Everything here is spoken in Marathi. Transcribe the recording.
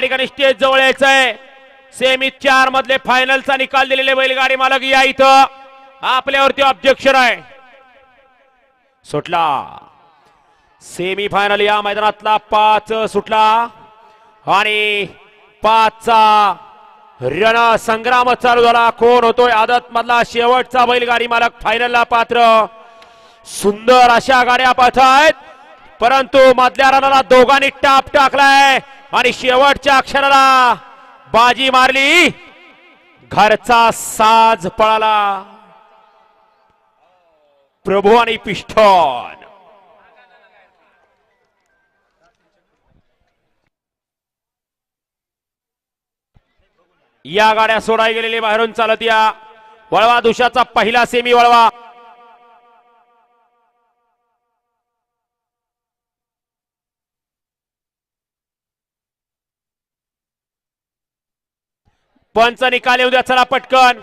ठिकाणी स्टेज जवळ यायचंय। सेमी 4 मधले फायनलचा निकाल दिलेले बैलगाडी मालक या इथं आपल्यावरती ऑब्जेक्शन आहे। सुटला सेमी फायनल या मैदानातला 5 सुटला आणि 5चा रण संग्राम चालू झाला। कोण होतोय आदत मधला शेवटचा बैलगाडी मालक फायनलला पात्र। सुंदर अशा गाड्या पाहतायत परंतु मधल्या रनाला दोघांनी टाप टाकलाय आणि शेवटच्या अक्षराला बाजी मारली। घरचा साज पळाला प्रभू आणि पिष्ठन। या गाड्या सोडाय गेलेली बाहेरून चालत या वळवा दुशाचा पहिला सेमी वळवा। पंच निकाल येऊ द्या चला पटकन।